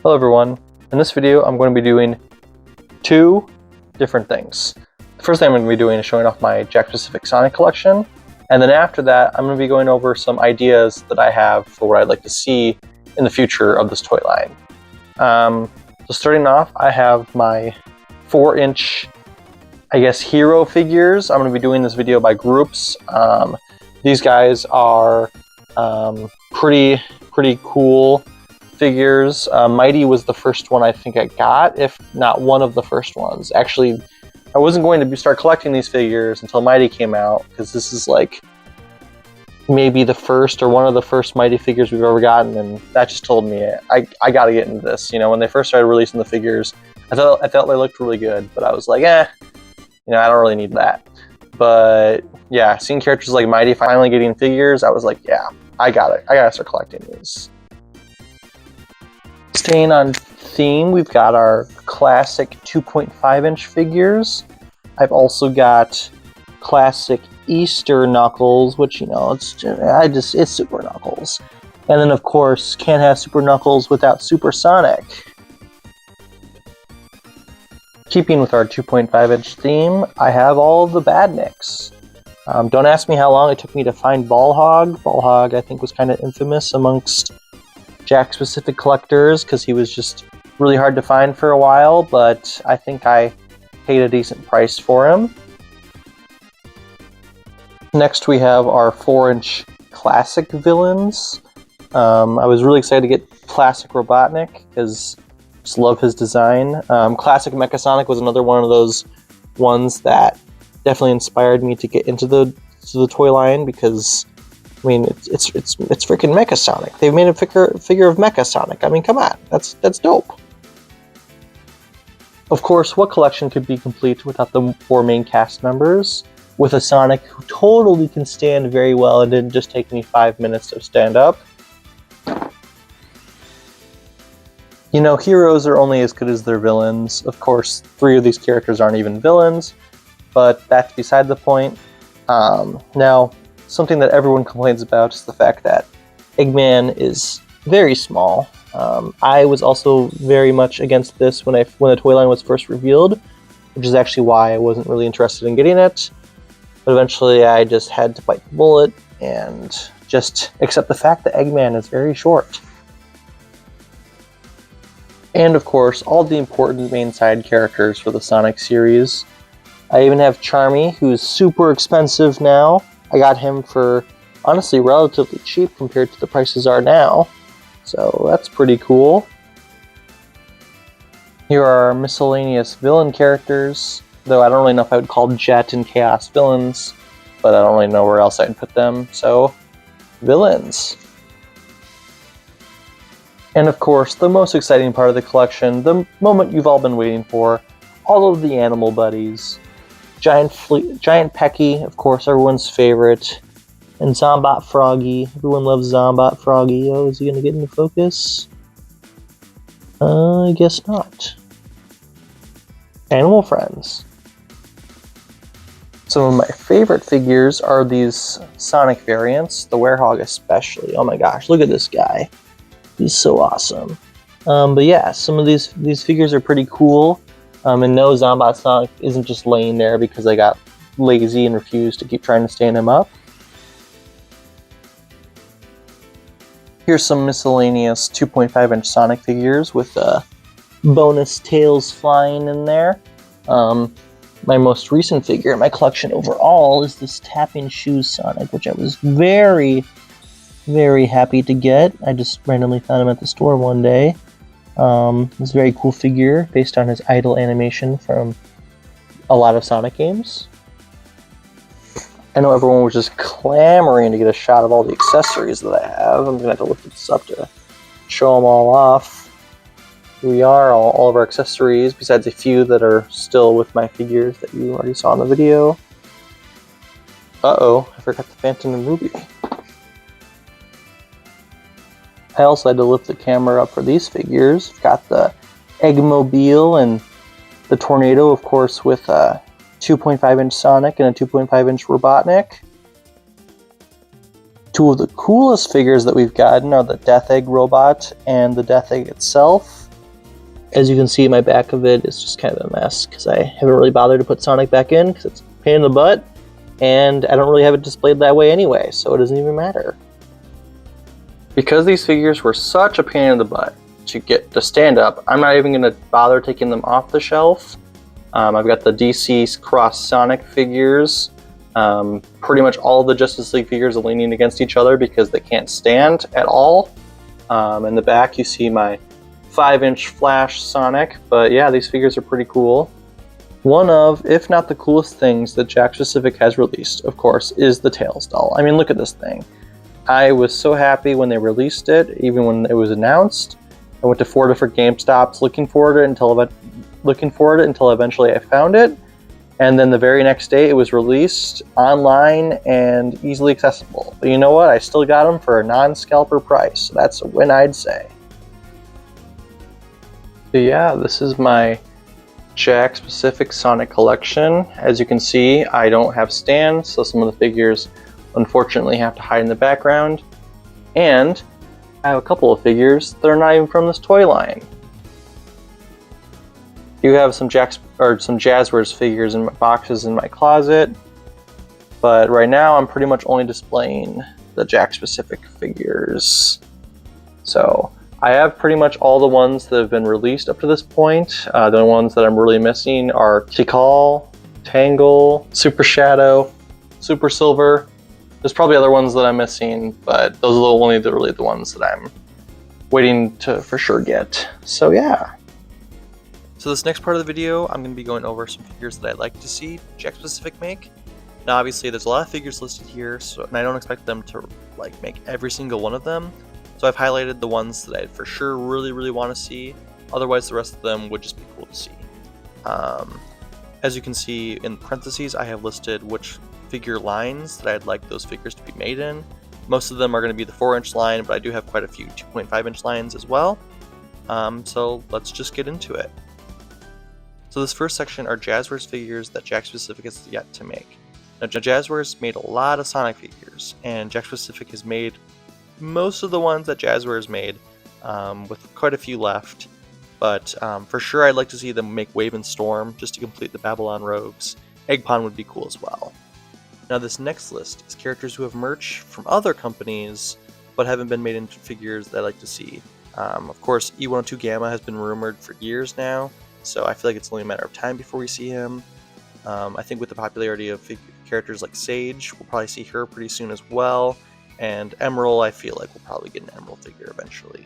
Hello everyone. In this video I'm going to be doing two different things. The first thing I'm going to be doing is showing off my Jakks Pacific Sonic Collection, and then after that I'm going to be going over some ideas that I have for what I'd like to see in the future of this toy line. So starting off, I have my 4-inch, I guess, hero figures. I'm going to be doing this video by groups. These guys are pretty cool figures. Mighty was the first one I think I got, if not one of the first ones. Actually, I wasn't going to start collecting these figures until Mighty came out, because this is like maybe the first or one of the first Mighty figures we've ever gotten, and that just told me I gotta get into this. You know, when they first started releasing the figures, I thought they looked really good, but I was like, I don't really need that. But yeah, seeing characters like Mighty finally getting figures, I was like, yeah, I gotta start collecting these. Staying on theme, we've got our classic 2.5-inch figures. I've also got classic Easter Knuckles, which, you know, it's Super Knuckles. And then of course, can't have Super Knuckles without Super Sonic. Keeping with our 2.5-inch theme, I have all of the Badniks. Don't ask me how long it took me to find Ball Hog. Ball Hog, I think, was kind of infamous amongst Jakks Pacific collectors because he was just really hard to find for a while, but I think I paid a decent price for him. Next we have our 4-inch classic villains. I was really excited to get Classic Robotnik because I just love his design. Classic Mecha Sonic was another one of those ones that definitely inspired me to get into the toy line, because I mean, it's freaking Mecha Sonic. They've made a figure of Mecha Sonic. I mean, come on, that's dope. Of course, what collection could be complete without the 4 main cast members? With a Sonic who totally can stand very well and didn't just take me 5 minutes to stand up. You know, heroes are only as good as their villains. Of course, 3 of these characters aren't even villains, but that's beside the point. Now, something that everyone complains about is the fact that Eggman is very small. I was also very much against this when the toy line was first revealed, which is actually why I wasn't really interested in getting it. But eventually I just had to bite the bullet and just accept the fact that Eggman is very short. And of course, all the important main side characters for the Sonic series. I even have Charmy, who's super expensive now. I got him for, honestly, relatively cheap compared to the prices are now. So that's pretty cool. Here are our miscellaneous villain characters, though I don't really know if I would call Jet and Chaos villains, but I don't really know where else I'd put them. So, villains. And of course, the most exciting part of the collection, the moment you've all been waiting for, all of the animal buddies. Giant Pecky, of course, everyone's favorite. And Zombot Froggy. Everyone loves Zombot Froggy. Oh, is he going to get into focus? I guess not. Animal friends. Some of my favorite figures are these Sonic variants, the Werehog especially. Oh my gosh, look at this guy. He's so awesome. But yeah, some of these figures are pretty cool. And no, Zombot Sonic isn't just laying there because I got lazy and refused to keep trying to stand him up. Here's some miscellaneous 2.5-inch Sonic figures with bonus tails flying in there. My most recent figure in my collection overall is this Tapping Shoes Sonic, which I was very happy to get. I just randomly found him at the store one day. It's a very cool figure based on his idle animation from a lot of Sonic games. I know everyone was just clamoring to get a shot of all the accessories that I have. I'm going to have to lift this up to show them all off. Here we are, all of our accessories, besides a few that are still with my figures that you already saw in the video. Uh-oh, I forgot the Phantom and Ruby. I also had to lift the camera up for these figures. I've got the Eggmobile and the Tornado, of course, with a 2.5-inch Sonic and a 2.5-inch Robotnik. Two of the coolest figures that we've gotten are the Death Egg robot and the Death Egg itself. As you can see, my back of it is just kind of a mess because I haven't really bothered to put Sonic back in because it's a pain in the butt, and I don't really have it displayed that way anyway, so it doesn't even matter. Because these figures were such a pain in the butt to get to stand up, I'm not even going to bother taking them off the shelf. I've got the DC Cross Sonic figures. Pretty much all of the Justice League figures are leaning against each other because they can't stand at all. In the back you see my 5-inch Flash Sonic, but yeah, these figures are pretty cool. One of, if not the coolest things that Jakks Pacific has released, of course, is the Tails doll. I mean, look at this thing. I was so happy when they released it, even when it was announced. I went to 4 different GameStops looking for it until eventually I found it. And then the very next day it was released online and easily accessible. But you know what? I still got them for a non-scalper price. So that's a win, I'd say. So yeah, this is my Jakks Pacific Sonic Collection. As you can see, I don't have stands, so some of the figures unfortunately have to hide in the background. And I have a couple of figures that are not even from this toy line. You have some Jazzwares figures in my boxes in my closet, but right now I'm pretty much only displaying the Jakks Pacific figures. So I have pretty much all the ones that have been released up to this point. The only ones that I'm really missing are Tikal, Tangle, Super Shadow, Super Silver. There's probably other ones that I'm missing, but those are only really the ones that I'm waiting to for sure get. So yeah. So this next part of the video, I'm going to be going over some figures that I'd like to see Jakks Pacific make. Now obviously there's a lot of figures listed here, and I don't expect them to make every single one of them. So I've highlighted the ones that I for sure really want to see. Otherwise the rest of them would just be cool to see. As you can see in parentheses, I have listed which figure lines that I'd like those figures to be made in. Most of them are going to be the 4-inch line, but I do have quite a few 2.5-inch lines as well. So let's just get into it. So this first section are Jazzwares figures that Jakks Pacific has yet to make. Now Jazzwares made a lot of Sonic figures, and Jakks Pacific has made most of the ones that Jazzwares made, with quite a few left. But for sure I'd like to see them make Wave and Storm just to complete the Babylon Rogues. Eggpon would be cool as well. Now this next list is characters who have merch from other companies but haven't been made into figures that I'd like to see. Of course E102 Gamma has been rumored for years now, so I feel like it's only a matter of time before we see him. I think with the popularity of characters like Sage, we'll probably see her pretty soon as well. And Emerald, I feel like we'll probably get an Emerald figure eventually.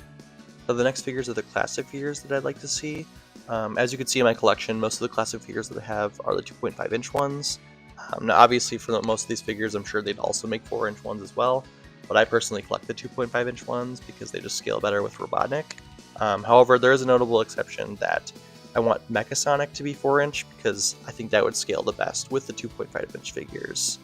So the next figures are the classic figures that I'd like to see. As you can see in my collection, most of the classic figures that I have are the 2.5-inch ones. Now obviously for most of these figures I'm sure they'd also make 4-inch ones as well, but I personally collect the 2.5-inch ones because they just scale better with Robotnik. However, there is a notable exception that I want Mecha Sonic to be 4-inch because I think that would scale the best with the 2.5-inch figures.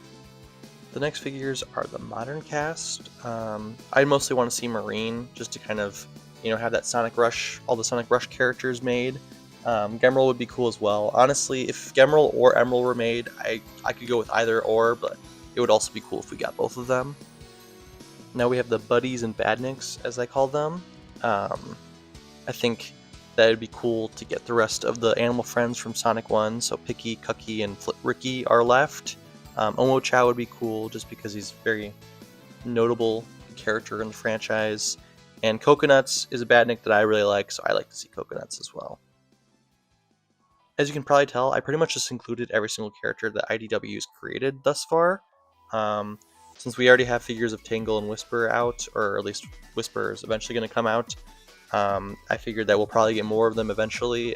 The next figures are the modern cast. I mostly want to see Marine just to kind of, have that Sonic Rush, all the Sonic Rush characters made. Gemerald would be cool as well. Honestly, if Gemerald or Emerald were made, I could go with either or, but it would also be cool if we got both of them. Now we have the Buddies and Badniks, as I call them. I think that would be cool to get the rest of the animal friends from Sonic 1, so Picky, Cucky, and Ricky are left. Omo Chow would be cool just because he's a very notable character in the franchise. And Coconuts is a Badnik that I really like, so I like to see Coconuts as well. As you can probably tell, I pretty much just included every single character that IDW has created thus far. Since we already have figures of Tangle and Whisper out, or at least Whisper is eventually going to come out, I figured that we'll probably get more of them eventually.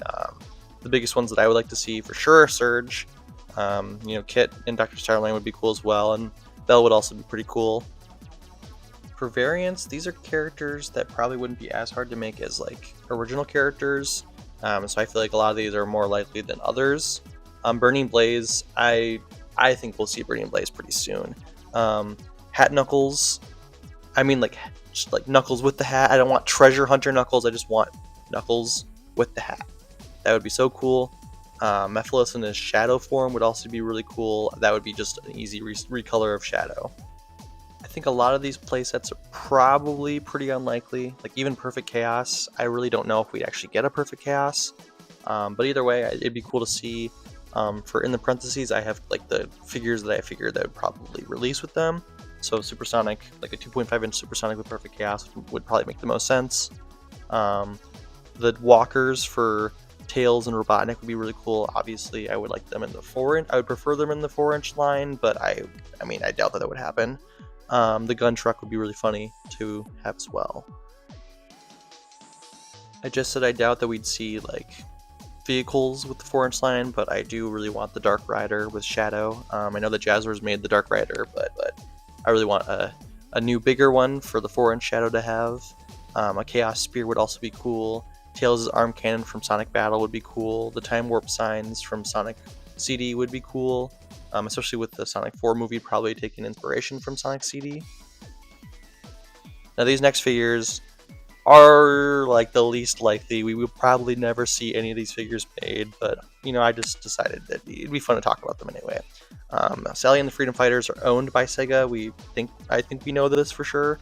The biggest ones that I would like to see for sure are Surge. Kit and Dr. Starline would be cool as well, and Belle would also be pretty cool. For variants, these are characters that probably wouldn't be as hard to make as original characters, so I feel like a lot of these are more likely than others. Burning Blaze, I think we'll see Burning Blaze pretty soon. Hat Knuckles, just Knuckles with the hat. I don't want Treasure Hunter Knuckles, I just want Knuckles with the hat. That would be so cool. Mephiles in his Shadow form would also be really cool. That would be just an easy recolor of Shadow. I think a lot of these playsets are probably pretty unlikely. Like even Perfect Chaos, I really don't know if we'd actually get a Perfect Chaos. But either way, it'd be cool to see. For in the parentheses, I have like the figures that I figured that would probably release with them. So Supersonic, like a 2.5-inch Supersonic with Perfect Chaos would probably make the most sense. The walkers for Tails and Robotnik would be really cool. Obviously, I would like them in the 4-inch. I would prefer them in the 4-inch line, but I mean, I doubt that would happen. The gun truck would be really funny to have as well. I just said I doubt that we'd see like vehicles with the 4-inch line, but I do really want the Dark Rider with Shadow. I know that Jazzwares made the Dark Rider, but I really want a new bigger one for the 4-inch Shadow to have. A Chaos Spear would also be cool. Tails' arm cannon from Sonic Battle would be cool. The Time Warp signs from Sonic CD would be cool, especially with the Sonic 4 movie probably taking inspiration from Sonic CD. Now these next figures are like the least likely. We will probably never see any of these figures made, but you know, I just decided that it'd be fun to talk about them anyway. Sally and the Freedom Fighters are owned by Sega. I think we know this for sure.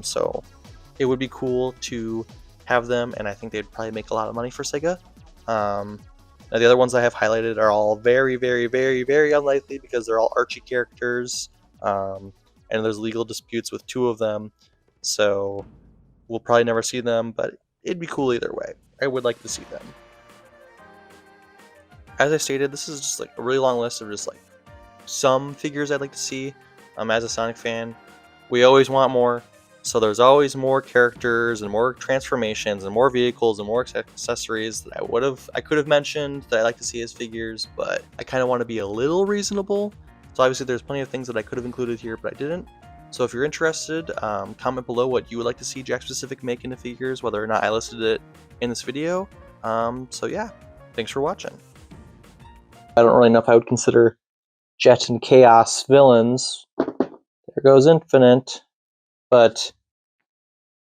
So it would be cool to have them, and I think they'd probably make a lot of money for Sega. Now the other ones I have highlighted are all very, very, very, very unlikely because they're all Archie characters, and there's legal disputes with 2 of them, so we'll probably never see them, but it'd be cool either way. I would like to see them. As I stated, this is just like a really long list of just like some figures I'd like to see. As a Sonic fan, we always want more, so there's always more characters and more transformations and more vehicles and more accessories that I could have mentioned that I like to see as figures, but I kind of want to be a little reasonable. So obviously there's plenty of things that I could have included here, but I didn't. So if you're interested, comment below what you would like to see Jakks Pacific make into figures, whether or not I listed it in this video. So yeah, thanks for watching. I don't really know if I would consider Jet and Chaos villains. There goes Infinite. But